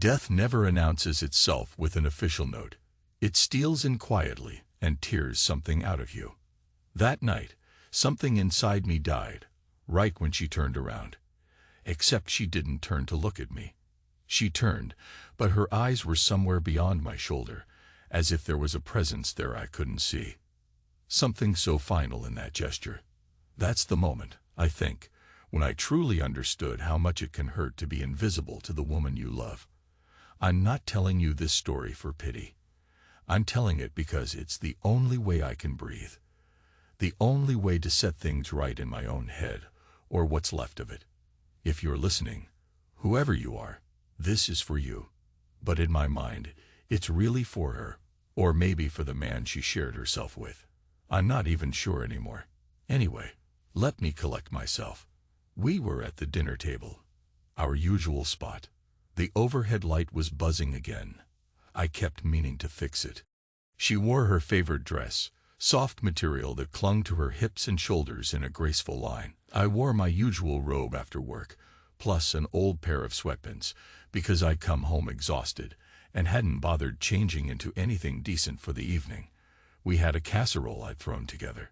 Death never announces itself with an official note. It steals in quietly and tears something out of you. That night, something inside me died, right when she turned around. Except she didn't turn to look at me. She turned, but her eyes were somewhere beyond my shoulder, as if there was a presence there I couldn't see. Something so final in that gesture. That's the moment, I think, when I truly understood how much it can hurt to be invisible to the woman you love. I'm not telling you this story for pity. I'm telling it because it's the only way I can breathe. The only way to set things right in my own head, or what's left of it. If you're listening, whoever you are, this is for you. But in my mind, it's really for her, or maybe for the man she shared herself with. I'm not even sure anymore. Anyway, let me collect myself. We were at the dinner table, our usual spot. The overhead light was buzzing again. I kept meaning to fix it. She wore her favorite dress, soft material that clung to her hips and shoulders in a graceful line. I wore my usual robe after work, plus an old pair of sweatpants, because I'd come home exhausted and hadn't bothered changing into anything decent for the evening. We had a casserole I'd thrown together.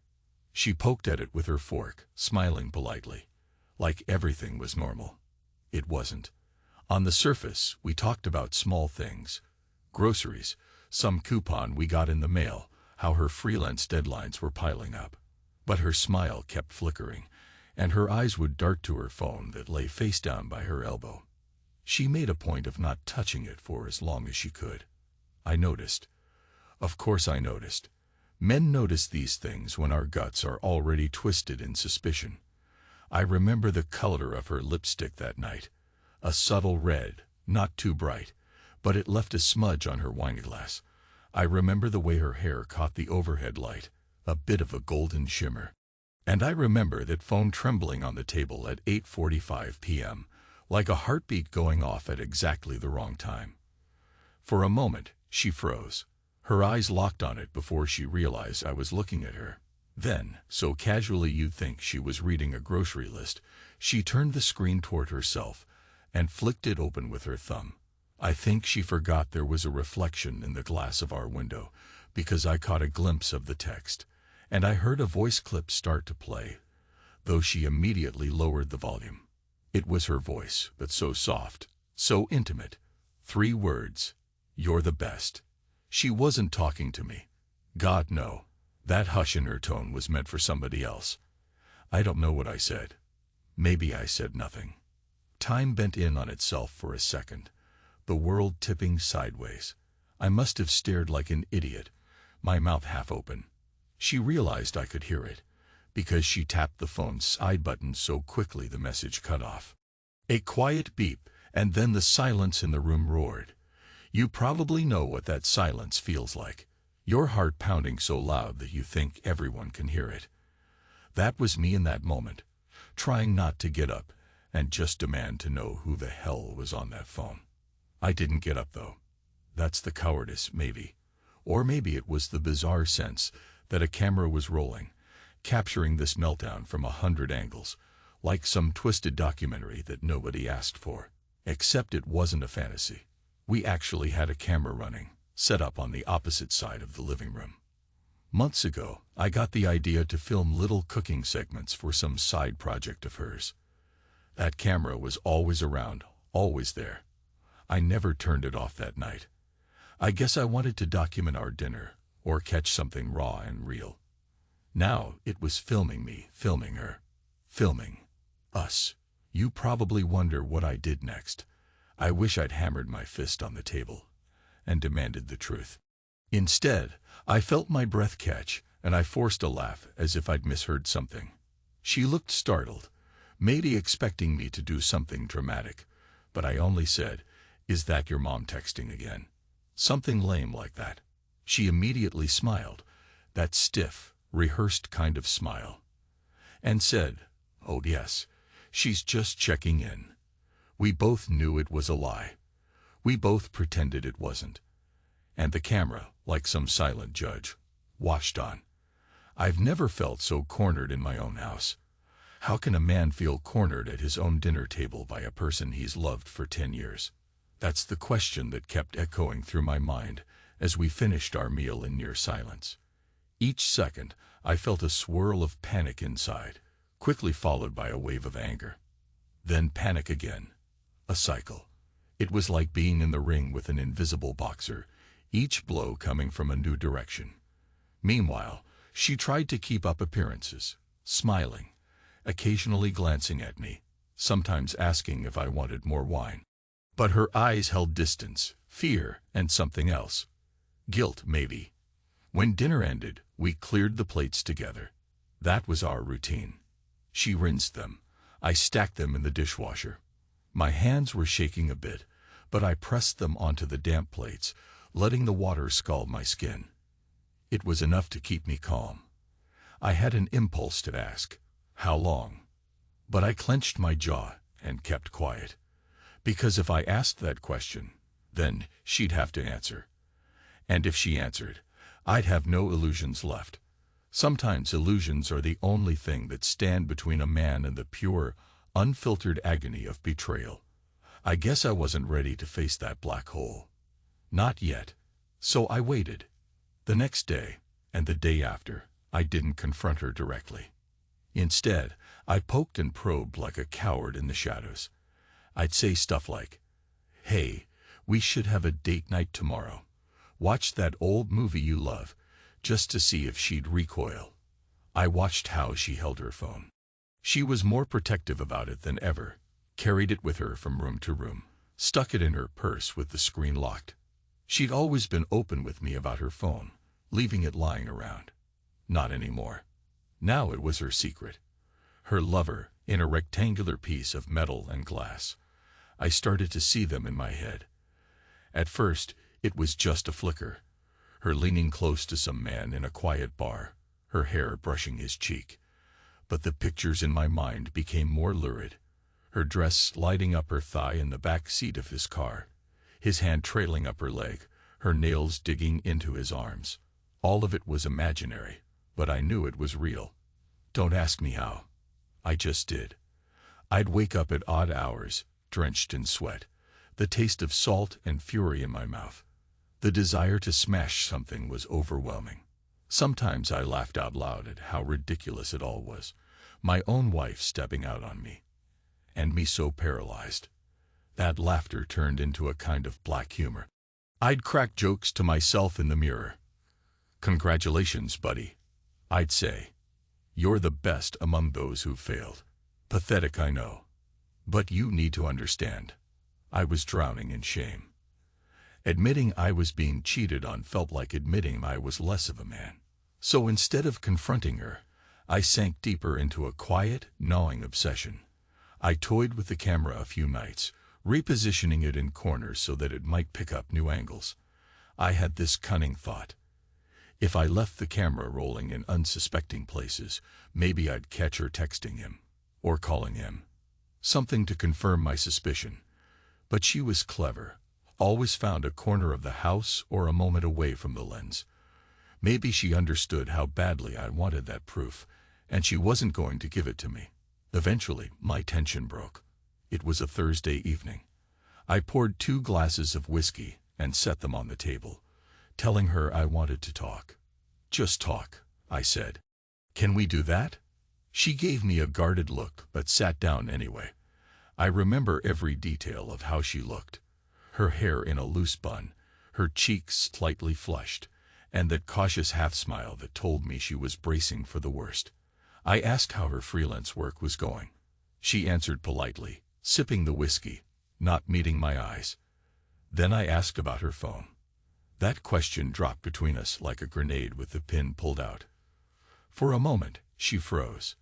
She poked at it with her fork, smiling politely, like everything was normal. It wasn't. On the surface, we talked about small things. Groceries, some coupon we got in the mail, how her freelance deadlines were piling up. But her smile kept flickering, and her eyes would dart to her phone that lay face down by her elbow. She made a point of not touching it for as long as she could. I noticed. Of course I noticed. Men notice these things when our guts are already twisted in suspicion. I remember the color of her lipstick that night. A subtle red, not too bright, but it left a smudge on her wineglass. I remember the way her hair caught the overhead light, a bit of a golden shimmer. And I remember that phone trembling on the table at 8:45 p.m., like a heartbeat going off at exactly the wrong time. For a moment, she froze. Her eyes locked on it before she realized I was looking at her. Then, so casually you'd think she was reading a grocery list, she turned the screen toward herself and flicked it open with her thumb. I think she forgot there was a reflection in the glass of our window, because I caught a glimpse of the text, and I heard a voice clip start to play, though she immediately lowered the volume. It was her voice, but so soft, so intimate. 3 words. You're the best. She wasn't talking to me. God, no. That hush in her tone was meant for somebody else. I don't know what I said. Maybe I said nothing. Time bent in on itself for a second, the world tipping sideways. I must have stared like an idiot, my mouth half open. She realized I could hear it, because she tapped the phone's side button so quickly the message cut off. A quiet beep, and then the silence in the room roared. You probably know what that silence feels like. Your heart pounding so loud that you think everyone can hear it. That was me in that moment, trying not to get up and just demand to know who the hell was on that phone. I didn't get up though. That's the cowardice, maybe. Or maybe it was the bizarre sense that a camera was rolling, capturing this meltdown from 100 angles, like some twisted documentary that nobody asked for. Except it wasn't a fantasy. We actually had a camera running, set up on the opposite side of the living room. Months ago, I got the idea to film little cooking segments for some side project of hers. That camera was always around, always there. I never turned it off that night. I guess I wanted to document our dinner, or catch something raw and real. Now it was filming me, filming her, filming us. You probably wonder what I did next. I wish I'd hammered my fist on the table and demanded the truth. Instead, I felt my breath catch, and I forced a laugh as if I'd misheard something. She looked startled, maybe expecting me to do something dramatic, but I only said, "Is that your mom texting again?" Something lame like that. She immediately smiled, that stiff, rehearsed kind of smile, and said, "Oh yes, she's just checking in." We both knew it was a lie. We both pretended it wasn't. And the camera, like some silent judge, watched on. I've never felt so cornered in my own house. How can a man feel cornered at his own dinner table by a person he's loved for 10 years? That's the question that kept echoing through my mind as we finished our meal in near silence. Each second, I felt a swirl of panic inside, quickly followed by a wave of anger. Then panic again. A cycle. It was like being in the ring with an invisible boxer, each blow coming from a new direction. Meanwhile, she tried to keep up appearances, smiling, occasionally glancing at me, sometimes asking if I wanted more wine. But her eyes held distance, fear, and something else. Guilt, maybe. When dinner ended, we cleared the plates together. That was our routine. She rinsed them. I stacked them in the dishwasher. My hands were shaking a bit, but I pressed them onto the damp plates, letting the water scald my skin. It was enough to keep me calm. I had an impulse to ask, "How long?" But I clenched my jaw and kept quiet. Because if I asked that question, then she'd have to answer. And if she answered, I'd have no illusions left. Sometimes illusions are the only thing that stand between a man and the pure, unfiltered agony of betrayal. I guess I wasn't ready to face that black hole. Not yet. So I waited. The next day, and the day after, I didn't confront her directly. Instead, I poked and probed like a coward in the shadows. I'd say stuff like, "Hey, we should have a date night tomorrow. Watch that old movie you love," just to see if she'd recoil. I watched how she held her phone. She was more protective about it than ever, carried it with her from room to room, stuck it in her purse with the screen locked. She'd always been open with me about her phone, leaving it lying around. Not anymore. Now it was her secret. Her lover, in a rectangular piece of metal and glass. I started to see them in my head. At first, it was just a flicker. Her leaning close to some man in a quiet bar, her hair brushing his cheek. But the pictures in my mind became more lurid. Her dress sliding up her thigh in the back seat of his car, his hand trailing up her leg, her nails digging into his arms. All of it was imaginary, but I knew it was real. Don't ask me how. I just did. I'd wake up at odd hours, drenched in sweat, the taste of salt and fury in my mouth. The desire to smash something was overwhelming. Sometimes I laughed out loud at how ridiculous it all was. My own wife stepping out on me. And me so paralyzed. That laughter turned into a kind of black humor. I'd crack jokes to myself in the mirror. "Congratulations, buddy," I'd say. "You're the best among those who failed. Pathetic, I know. But you need to understand." I was drowning in shame. Admitting I was being cheated on felt like admitting I was less of a man. So instead of confronting her, I sank deeper into a quiet, gnawing obsession. I toyed with the camera a few nights, repositioning it in corners so that it might pick up new angles. I had this cunning thought. If I left the camera rolling in unsuspecting places, maybe I'd catch her texting him, or calling him. Something to confirm my suspicion. But she was clever. Always found a corner of the house or a moment away from the lens. Maybe she understood how badly I wanted that proof, and she wasn't going to give it to me. Eventually, my tension broke. It was a Thursday evening. I poured 2 glasses of whiskey and set them on the table, telling her I wanted to talk. "Just talk," I said. "Can we do that?" She gave me a guarded look but sat down anyway. I remember every detail of how she looked. Her hair in a loose bun, her cheeks slightly flushed, and that cautious half-smile that told me she was bracing for the worst. I asked how her freelance work was going. She answered politely, sipping the whiskey, not meeting my eyes. Then I asked about her phone. That question dropped between us like a grenade with the pin pulled out. For a moment, she froze.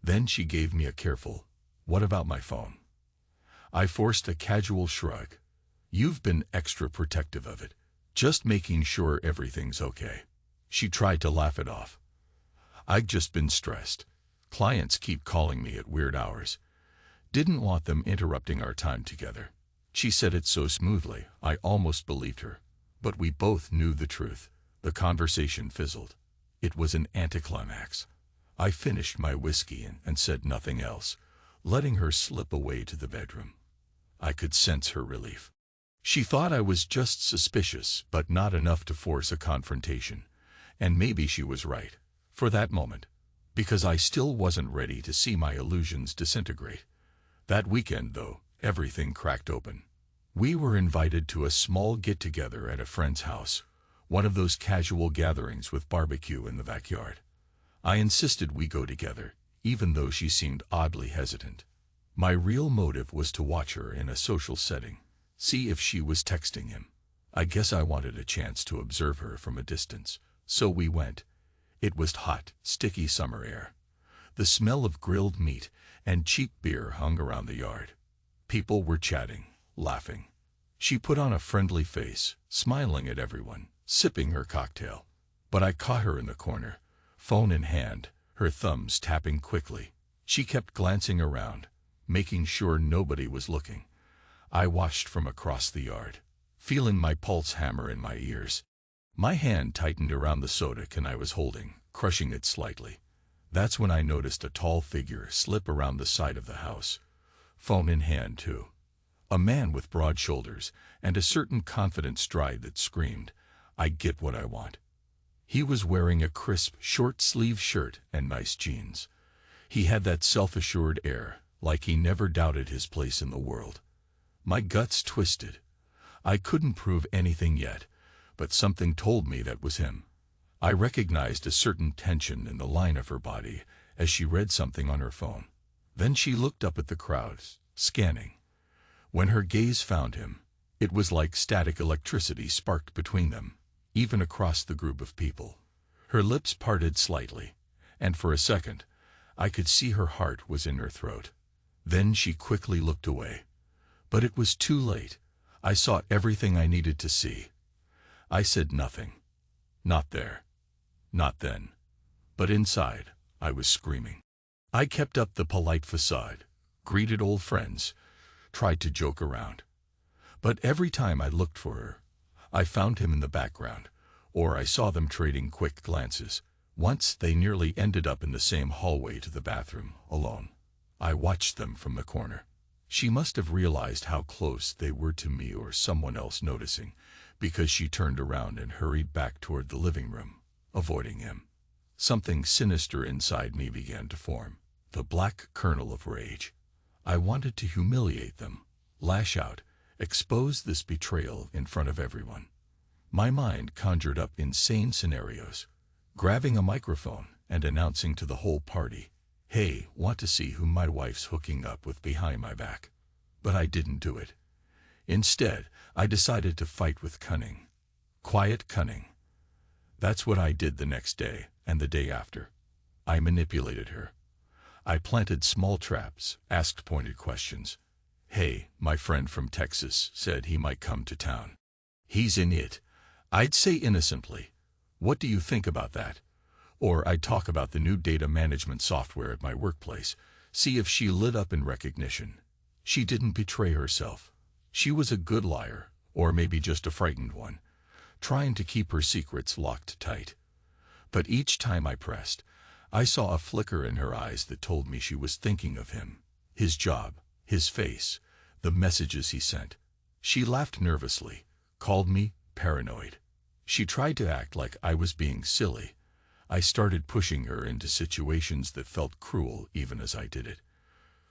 Then she gave me a careful, "What about my phone?" I forced a casual shrug. "You've been extra protective of it, just making sure everything's okay." She tried to laugh it off. "I've just been stressed. Clients keep calling me at weird hours. Didn't want them interrupting our time together." She said it so smoothly, I almost believed her. But we both knew the truth. The conversation fizzled. It was an anticlimax. I finished my whiskey and said nothing else, letting her slip away to the bedroom. I could sense her relief. She thought I was just suspicious, but not enough to force a confrontation. And maybe she was right, for that moment, because I still wasn't ready to see my illusions disintegrate. That weekend, though, everything cracked open. We were invited to a small get-together at a friend's house, one of those casual gatherings with barbecue in the backyard. I insisted we go together, even though she seemed oddly hesitant. My real motive was to watch her in a social setting, see if she was texting him. I guess I wanted a chance to observe her from a distance, so we went. It was hot, sticky summer air. The smell of grilled meat and cheap beer hung around the yard. People were chatting, laughing. She put on a friendly face, smiling at everyone, sipping her cocktail. But I caught her in the corner, phone in hand, her thumbs tapping quickly. She kept glancing around, making sure nobody was looking. I watched from across the yard, feeling my pulse hammer in my ears. My hand tightened around the soda can I was holding, crushing it slightly. That's when I noticed a tall figure slip around the side of the house, phone in hand too. A man with broad shoulders and a certain confident stride that screamed, "I get what I want." He was wearing a crisp, short-sleeved shirt and nice jeans. He had that self-assured air, like he never doubted his place in the world. My guts twisted. I couldn't prove anything yet, but something told me that was him. I recognized a certain tension in the line of her body as she read something on her phone. Then she looked up at the crowd, scanning. When her gaze found him, it was like static electricity sparked between them, even across the group of people. Her lips parted slightly, and for a second, I could see her heart was in her throat. Then she quickly looked away. But it was too late. I saw everything I needed to see. I said nothing. Not there. Not then. But inside, I was screaming. I kept up the polite facade, greeted old friends, tried to joke around. But every time I looked for her, I found him in the background, or I saw them trading quick glances. Once they nearly ended up in the same hallway to the bathroom, alone. I watched them from the corner. She must have realized how close they were to me or someone else noticing, because she turned around and hurried back toward the living room, avoiding him. Something sinister inside me began to form, the black kernel of rage. I wanted to humiliate them, lash out, expose this betrayal in front of everyone. My mind conjured up insane scenarios, grabbing a microphone and announcing to the whole party, "Hey, want to see who my wife's hooking up with behind my back?" But I didn't do it. Instead, I decided to fight with cunning. Quiet cunning. That's what I did the next day and the day after. I manipulated her. I planted small traps, asked pointed questions. "Hey, my friend from Texas said he might come to town. He's in it." I'd say innocently, "What do you think about that?" Or I'd talk about the new data management software at my workplace, see if she lit up in recognition. She didn't betray herself. She was a good liar, or maybe just a frightened one, trying to keep her secrets locked tight. But each time I pressed, I saw a flicker in her eyes that told me she was thinking of him, his job, his face, the messages he sent. She laughed nervously, called me paranoid. She tried to act like I was being silly. I started pushing her into situations that felt cruel even as I did it.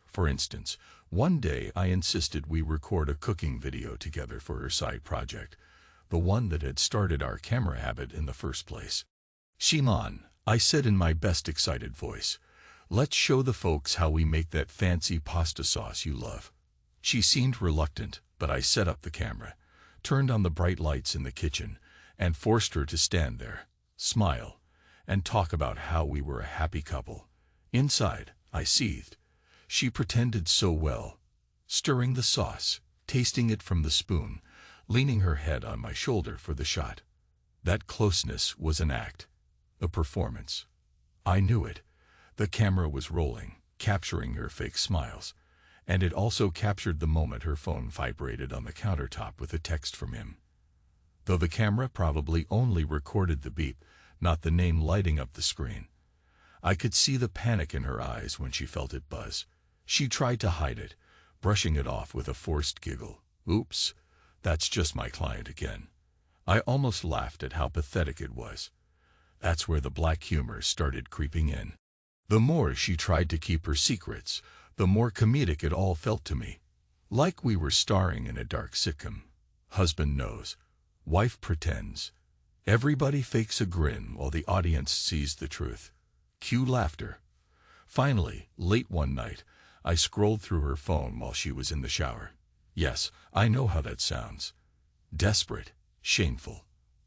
For instance, one day I insisted we record a cooking video together for her side project, the one that had started our camera habit in the first place. "Shimon," I said in my best excited voice, "let's show the folks how we make that fancy pasta sauce you love." She seemed reluctant, but I set up the camera, turned on the bright lights in the kitchen, and forced her to stand there, smile, and talk about how we were a happy couple. Inside, I seethed. She pretended so well, stirring the sauce, tasting it from the spoon, leaning her head on my shoulder for the shot. That closeness was an act, a performance. I knew it. The camera was rolling, capturing her fake smiles, and it also captured the moment her phone vibrated on the countertop with a text from him. Though the camera probably only recorded the beep, not the name lighting up the screen. I could see the panic in her eyes when she felt it buzz. She tried to hide it, brushing it off with a forced giggle. "Oops, That's just my client again. I almost laughed at how pathetic it was. That's where the black humor started creeping in. The more she tried to keep her secrets, the more comedic it all felt to me. Like we were starring in a dark sitcom. Husband knows. Wife pretends. Everybody fakes a grin while the audience sees the truth. Cue laughter. Finally, late one night, I scrolled through her phone while she was in the shower. Yes, I know how that sounds. Desperate, shameful.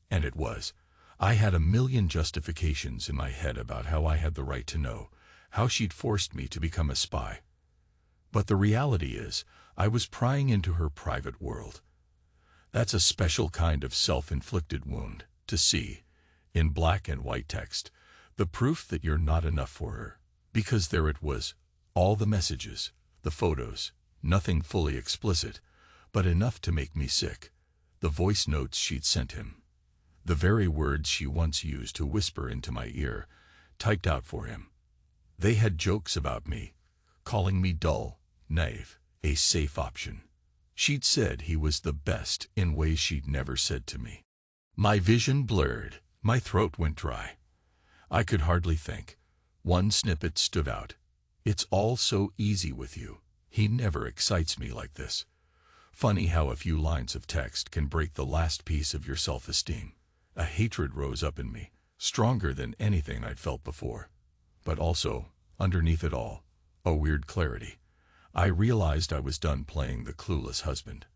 And it was. I had a million justifications in my head about how I had the right to know, how she'd forced me to become a spy. But the reality is, I was prying into her private world. That's a special kind of self-inflicted wound, to see, in black and white text, the proof that you're not enough for her. Because there it was, all the messages, the photos, nothing fully explicit, but enough to make me sick. The voice notes she'd sent him. The very words she once used to whisper into my ear, typed out for him. They had jokes about me, calling me dull, naive, a safe option. She'd said he was the best in ways she'd never said to me. My vision blurred, my throat went dry. I could hardly think. One snippet stood out. It's all so easy with you. He never excites me like this. Funny how a few lines of text can break the last piece of your self-esteem. A hatred rose up in me, stronger than anything I'd felt before. But also, underneath it all, a weird clarity. I realized I was done playing the clueless husband.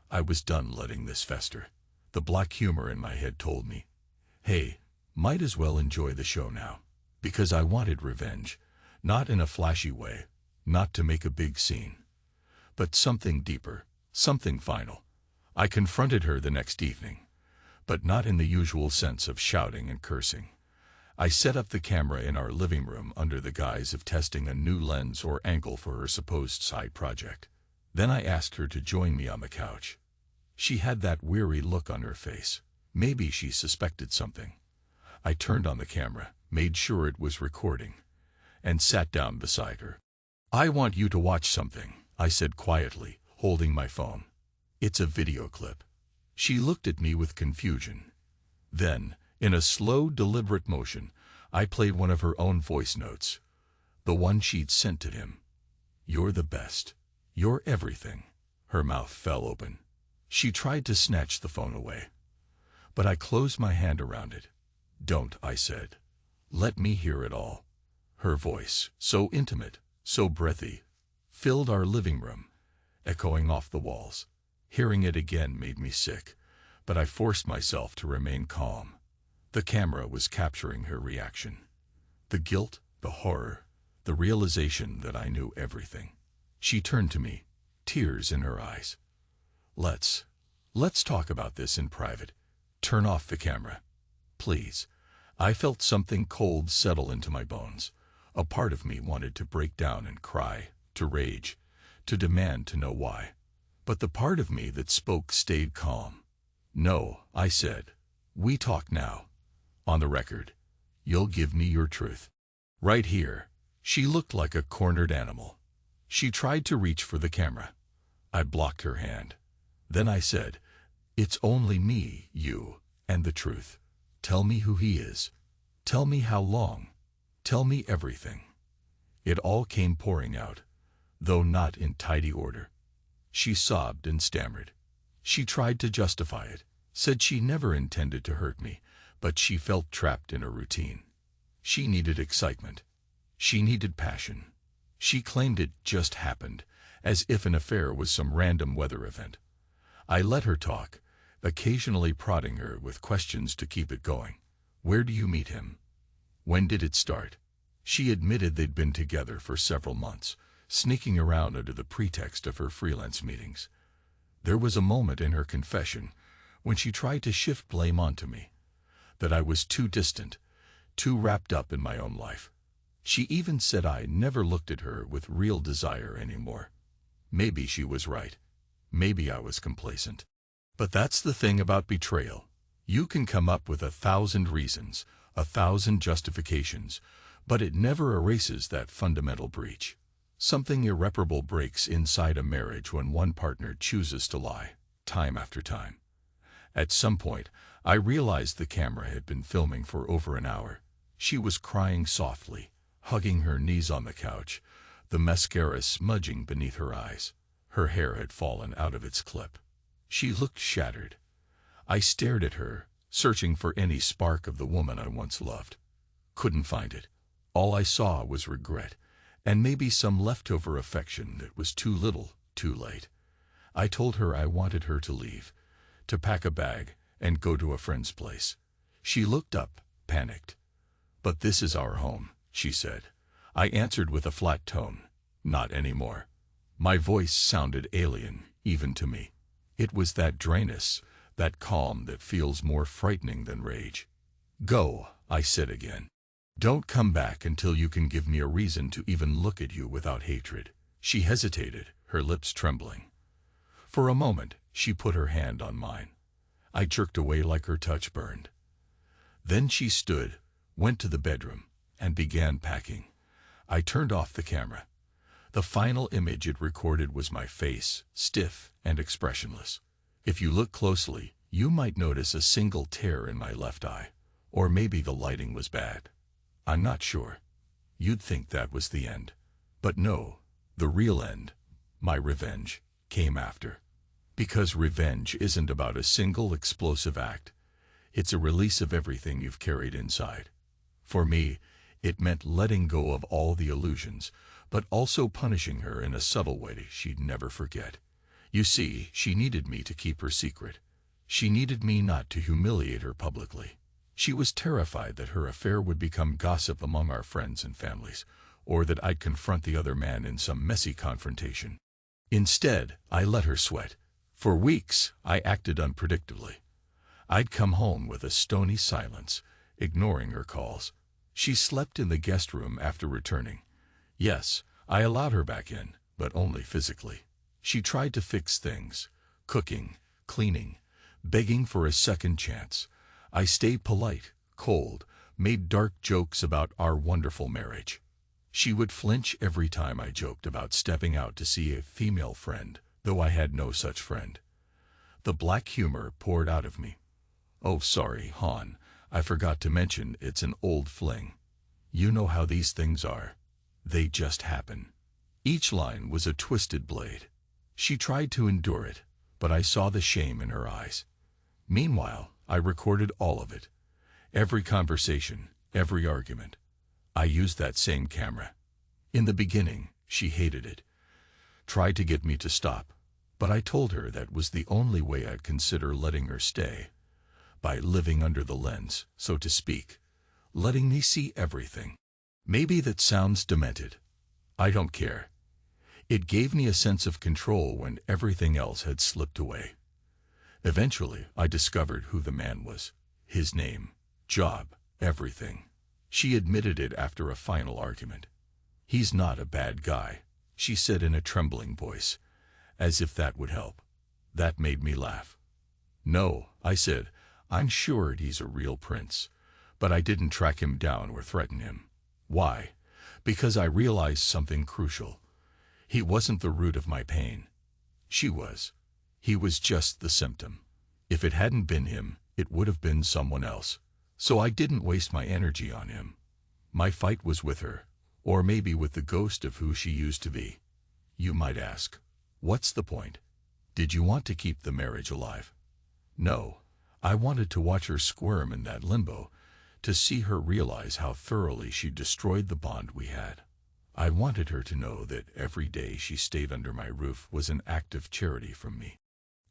I was done letting this fester. The black humor in my head told me, hey, might as well enjoy the show now. Because I wanted revenge, not in a flashy way, not to make a big scene. But something deeper, something final. I confronted her the next evening. But not in the usual sense of shouting and cursing. I set up the camera in our living room under the guise of testing a new lens or angle for her supposed side project. Then I asked her to join me on the couch. She had that weary look on her face. Maybe she suspected something. I turned on the camera, made sure it was recording, and sat down beside her. I want you to watch something, I said quietly, holding my phone. It's a video clip. She looked at me with confusion. Then, in a slow, deliberate motion, I played one of her own voice notes. The one she'd sent to him. You're the best. You're everything. Her mouth fell open. She tried to snatch the phone away. But I closed my hand around it. Don't, I said. Let me hear it all. Her voice, so intimate, so breathy, filled our living room, echoing off the walls. Hearing it again made me sick, but I forced myself to remain calm. The camera was capturing her reaction. The guilt, the horror, the realization that I knew everything. She turned to me, tears in her eyes. Let's talk about this in private. Turn off the camera. Please. I felt something cold settle into my bones. A part of me wanted to break down and cry, to rage, to demand to know why. But the part of me that spoke stayed calm. No, I said. We talk now. On the record. You'll give me your truth. Right here. She looked like a cornered animal. She tried to reach for the camera. I blocked her hand. Then I said, it's only me, you, and the truth. Tell me who he is. Tell me how long. Tell me everything. It all came pouring out, though not in tidy order. She sobbed and stammered. She tried to justify it, said she never intended to hurt me, but she felt trapped in a routine. She needed excitement. She needed passion. She claimed it just happened, as if an affair was some random weather event. I let her talk, occasionally prodding her with questions to keep it going. Where do you meet him? When did it start? She admitted they'd been together for several months, sneaking around under the pretext of her freelance meetings. There was a moment in her confession when she tried to shift blame onto me, that I was too distant, too wrapped up in my own life. She even said I never looked at her with real desire anymore. Maybe she was right. Maybe I was complacent. But that's the thing about betrayal. You can come up with 1,000 reasons, 1,000 justifications, but it never erases that fundamental breach. Something irreparable breaks inside a marriage when one partner chooses to lie. time after time. At some point, I realized the camera had been filming for over an hour. She was crying softly, hugging her knees on the couch, the mascara smudging beneath her eyes. Her hair had fallen out of its clip. She looked shattered. I stared at her, searching for any spark of the woman I once loved. Couldn't find it. All I saw was regret, and maybe some leftover affection that was too little, too late. I told her I wanted her to leave, to pack a bag and go to a friend's place. She looked up, panicked. "But this is our home," she said. I answered with a flat tone, "Not anymore." My voice sounded alien, even to me. It was that dryness, that calm that feels more frightening than rage. "Go," I said again. "Don't come back until you can give me a reason to even look at you without hatred." She hesitated, her lips trembling. For a moment, she put her hand on mine. I jerked away like her touch burned. Then she stood, went to the bedroom, and began packing. I turned off the camera. The final image it recorded was my face, stiff and expressionless. If you look closely, you might notice a single tear in my left eye. Or maybe the lighting was bad. I'm not sure. You'd think that was the end. But no, the real end, my revenge, came after. Because revenge isn't about a single explosive act. It's a release of everything you've carried inside. For me, it meant letting go of all the illusions, but also punishing her in a subtle way she'd never forget. You see, she needed me to keep her secret. She needed me not to humiliate her publicly. She was terrified that her affair would become gossip among our friends and families, or that I'd confront the other man in some messy confrontation. Instead, I let her sweat. For weeks, I acted unpredictably. I'd come home with a stony silence, ignoring her calls. She slept in the guest room after returning. Yes, I allowed her back in, but only physically. She tried to fix things, cooking, cleaning, begging for a second chance. I stayed polite, cold, made dark jokes about our wonderful marriage. She would flinch every time I joked about stepping out to see a female friend, though I had no such friend. The black humor poured out of me. "Oh, sorry, hon, I forgot to mention it's an old fling. You know how these things are. They just happen." Each line was a twisted blade. She tried to endure it, but I saw the shame in her eyes. Meanwhile, I recorded all of it. Every conversation, every argument. I used that same camera. In the beginning, she hated it. Tried to get me to stop, but I told her that was the only way I'd consider letting her stay. By living under the lens, so to speak. Letting me see everything. Maybe that sounds demented. I don't care. It gave me a sense of control when everything else had slipped away. Eventually, I discovered who the man was. His name, job, everything. She admitted it after a final argument. "He's not a bad guy," she said in a trembling voice, as if that would help. That made me laugh. "No," I said, "I'm sure he's a real prince, but I didn't track him down or threaten him." Why? Because I realized something crucial. He wasn't the root of my pain. She was. He was just the symptom. If it hadn't been him, it would have been someone else. So I didn't waste my energy on him. My fight was with her, or maybe with the ghost of who she used to be. You might ask, what's the point? Did you want to keep the marriage alive? No. I wanted to watch her squirm in that limbo, to see her realize how thoroughly she destroyed the bond we had. I wanted her to know that every day she stayed under my roof was an act of charity from me.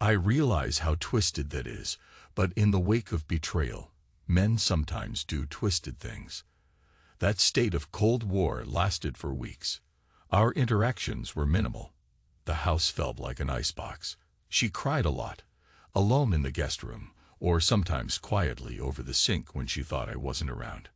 I realize how twisted that is, but in the wake of betrayal, men sometimes do twisted things. That state of Cold War lasted for weeks. Our interactions were minimal. The house felt like an icebox. She cried a lot, alone in the guest room, or sometimes quietly over the sink when she thought I wasn't around.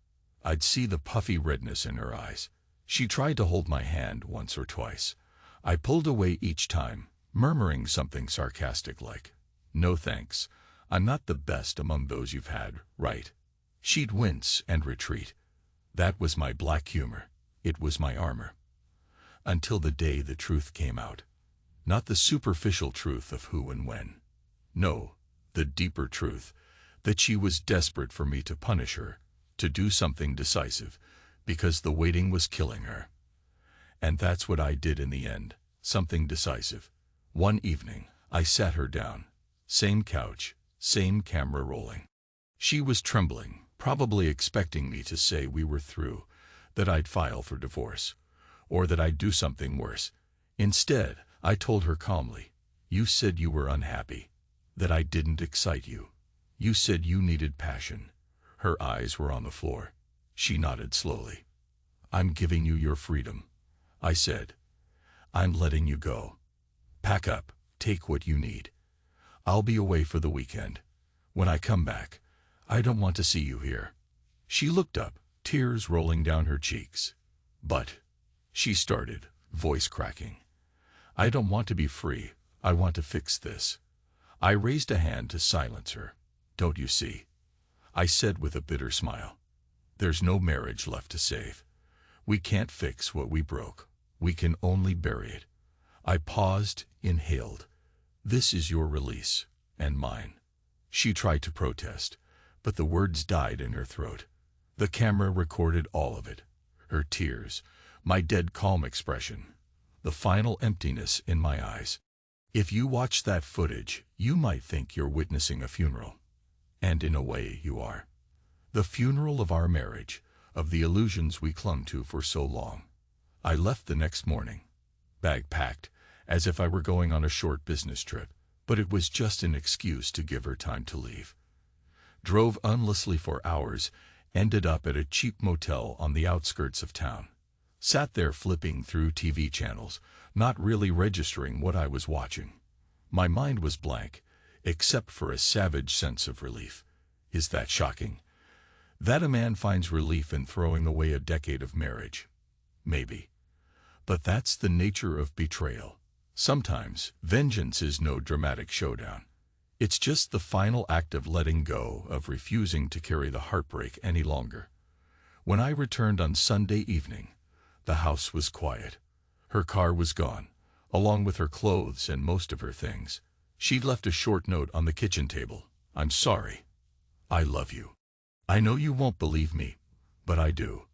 I'd see the puffy redness in her eyes. She tried to hold my hand once or twice. I pulled away each time, murmuring something sarcastic like, "No thanks, I'm not the best among those you've had, right?" She'd wince and retreat. That was my black humor. It was my armor. Until the day the truth came out. Not the superficial truth of who and when. No, the deeper truth, that she was desperate for me to punish her, to do something decisive, because the waiting was killing her. And that's what I did in the end, something decisive. One evening, I sat her down. Same couch, same camera rolling. She was trembling, probably expecting me to say we were through, that I'd file for divorce, or that I'd do something worse. Instead, I told her calmly, "You said you were unhappy, that I didn't excite you. You said you needed passion." Her eyes were on the floor. She nodded slowly. "I'm giving you your freedom," I said. "I'm letting you go. Pack up, take what you need. I'll be away for the weekend. When I come back, I don't want to see you here." She looked up, tears rolling down her cheeks. "But," she started, voice cracking, "I don't want to be free. I want to fix this." I raised a hand to silence her. "Don't you see?" I said with a bitter smile. "There's no marriage left to save. We can't fix what we broke. We can only bury it." I paused, inhaled. "This is your release, and mine." She tried to protest, but the words died in her throat. The camera recorded all of it. Her tears, my dead calm expression, the final emptiness in my eyes. If you watch that footage, you might think you're witnessing a funeral. And in a way, you are. The funeral of our marriage, of the illusions we clung to for so long. I left the next morning, bag packed, as if I were going on a short business trip, but it was just an excuse to give her time to leave. Drove endlessly for hours, ended up at a cheap motel on the outskirts of town. Sat there flipping through TV channels, not really registering what I was watching. My mind was blank, except for a savage sense of relief. Is that shocking? That a man finds relief in throwing away a decade of marriage? Maybe. But that's the nature of betrayal. Sometimes, vengeance is no dramatic showdown. It's just the final act of letting go, of refusing to carry the heartbreak any longer. When I returned on Sunday evening, the house was quiet. Her car was gone, along with her clothes and most of her things. She'd left a short note on the kitchen table. "I'm sorry. I love you. I know you won't believe me, but I do."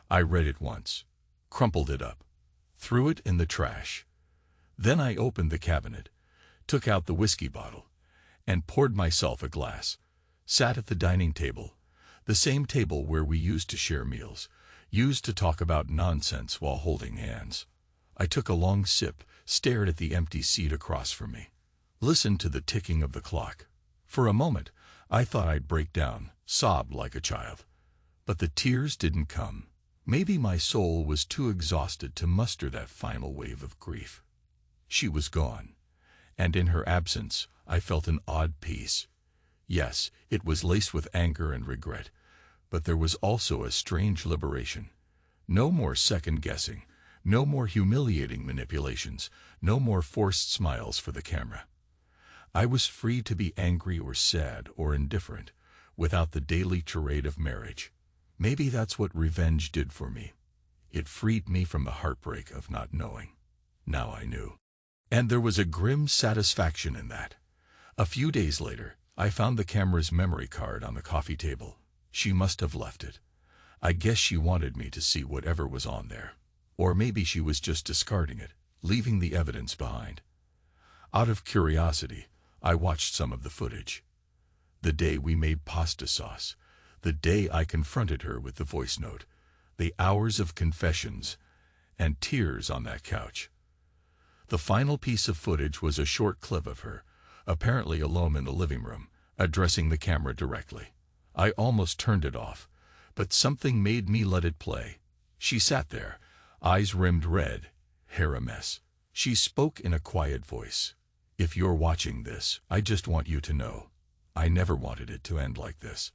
I read it once, crumpled it up, threw it in the trash. Then I opened the cabinet, took out the whiskey bottle, and poured myself a glass. Sat at the dining table, the same table where we used to share meals, used to talk about nonsense while holding hands. I took a long sip, stared at the empty seat across from me, listened to the ticking of the clock. For a moment, I thought I'd break down, sob like a child. But the tears didn't come. Maybe my soul was too exhausted to muster that final wave of grief. She was gone, and in her absence, I felt an odd peace. Yes, it was laced with anger and regret, but there was also a strange liberation. No more second-guessing, no more humiliating manipulations, no more forced smiles for the camera. I was free to be angry or sad or indifferent, without the daily charade of marriage. Maybe that's what revenge did for me. It freed me from the heartbreak of not knowing. Now I knew. And there was a grim satisfaction in that. A few days later, I found the camera's memory card on the coffee table. She must have left it. I guess she wanted me to see whatever was on there. Or maybe she was just discarding it, leaving the evidence behind. Out of curiosity, I watched some of the footage. The day we made pasta sauce, the day I confronted her with the voice note, the hours of confessions and tears on that couch. The final piece of footage was a short clip of her, apparently alone in the living room, addressing the camera directly. I almost turned it off, but something made me let it play. She sat there, eyes rimmed red, hair a mess. She spoke in a quiet voice. "If you're watching this, I just want you to know, I never wanted it to end like this.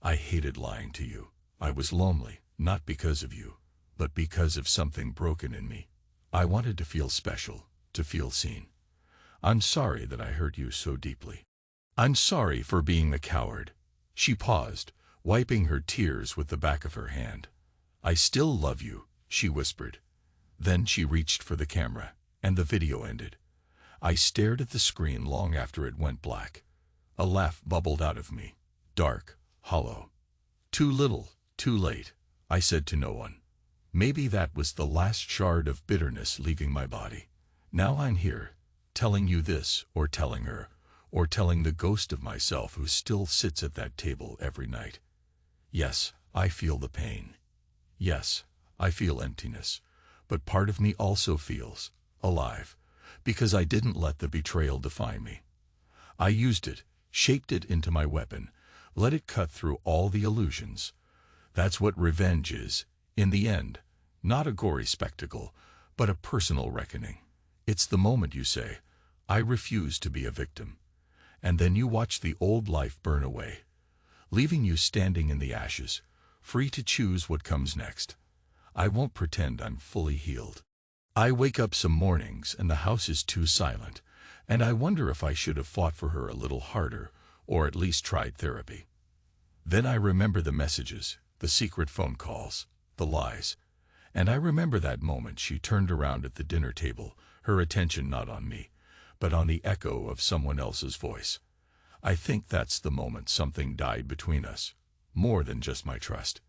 I hated lying to you. I was lonely, not because of you, but because of something broken in me. I wanted to feel special, to feel seen. I'm sorry that I hurt you so deeply. I'm sorry for being a coward." She paused, wiping her tears with the back of her hand. "I still love you," she whispered. Then she reached for the camera, and the video ended. I stared at the screen long after it went black. A laugh bubbled out of me, dark, hollow. Too little, too late, I said to no one. Maybe that was the last shard of bitterness leaving my body. Now I'm here, telling you this, or telling her, or telling the ghost of myself who still sits at that table every night. Yes, I feel the pain. Yes, I feel emptiness. But part of me also feels alive, because I didn't let the betrayal define me. I used it, shaped it into my weapon, let it cut through all the illusions. That's what revenge is, in the end, not a gory spectacle, but a personal reckoning. It's the moment you say, I refuse to be a victim. And then you watch the old life burn away, leaving you standing in the ashes, free to choose what comes next. I won't pretend I'm fully healed. I wake up some mornings and the house is too silent, and I wonder if I should have fought for her a little harder, or at least tried therapy. Then I remember the messages, the secret phone calls, the lies. And I remember that moment she turned around at the dinner table, her attention not on me, but on the echo of someone else's voice. I think that's the moment something died between us, more than just my trust.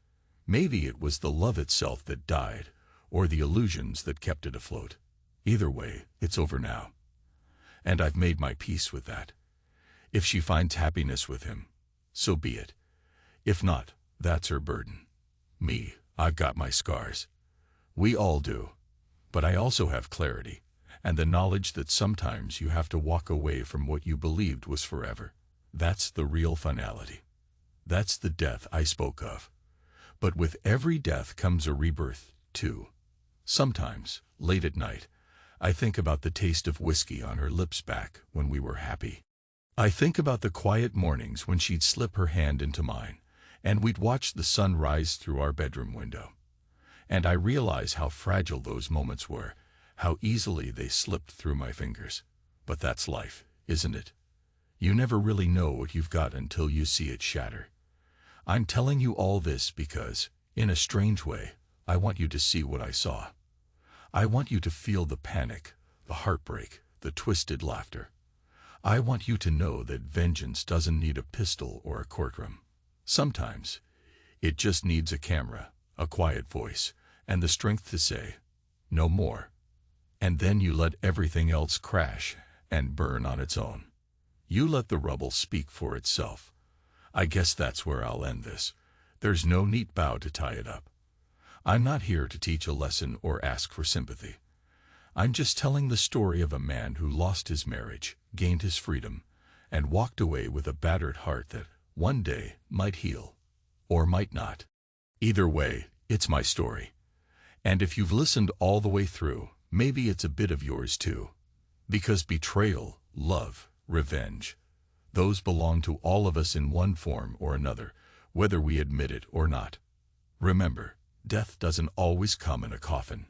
Maybe it was the love itself that died, or the illusions that kept it afloat. Either way, it's over now. And I've made my peace with that. If she finds happiness with him, so be it. If not, that's her burden. Me, I've got my scars. We all do. But I also have clarity, and the knowledge that sometimes you have to walk away from what you believed was forever. That's the real finality. That's the death I spoke of. But with every death comes a rebirth, too. Sometimes, late at night, I think about the taste of whiskey on her lips back when we were happy. I think about the quiet mornings when she'd slip her hand into mine, and we'd watch the sun rise through our bedroom window. And I realize how fragile those moments were, how easily they slipped through my fingers. But that's life, isn't it? You never really know what you've got until you see it shatter. I'm telling you all this because, in a strange way, I want you to see what I saw. I want you to feel the panic, the heartbreak, the twisted laughter. I want you to know that vengeance doesn't need a pistol or a courtroom. Sometimes, it just needs a camera, a quiet voice, and the strength to say, no more. And then you let everything else crash and burn on its own. You let the rubble speak for itself. I guess that's where I'll end this. There's no neat bow to tie it up. I'm not here to teach a lesson or ask for sympathy. I'm just telling the story of a man who lost his marriage, gained his freedom, and walked away with a battered heart that, one day, might heal, or might not. Either way, it's my story. And if you've listened all the way through, maybe it's a bit of yours too. Because betrayal, love, revenge, those belong to all of us in one form or another, whether we admit it or not. Remember, death doesn't always come in a coffin.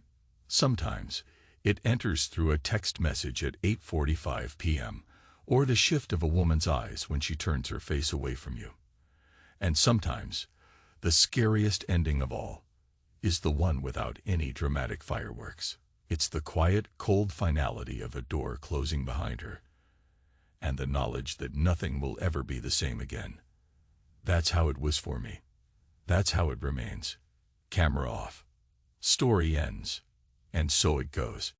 Sometimes, it enters through a text message at 8:45 p.m., or the shift of a woman's eyes when she turns her face away from you. And sometimes, the scariest ending of all is the one without any dramatic fireworks. It's the quiet, cold finality of a door closing behind her, and the knowledge that nothing will ever be the same again. That's how it was for me. That's how it remains. Camera off. Story ends. And so it goes.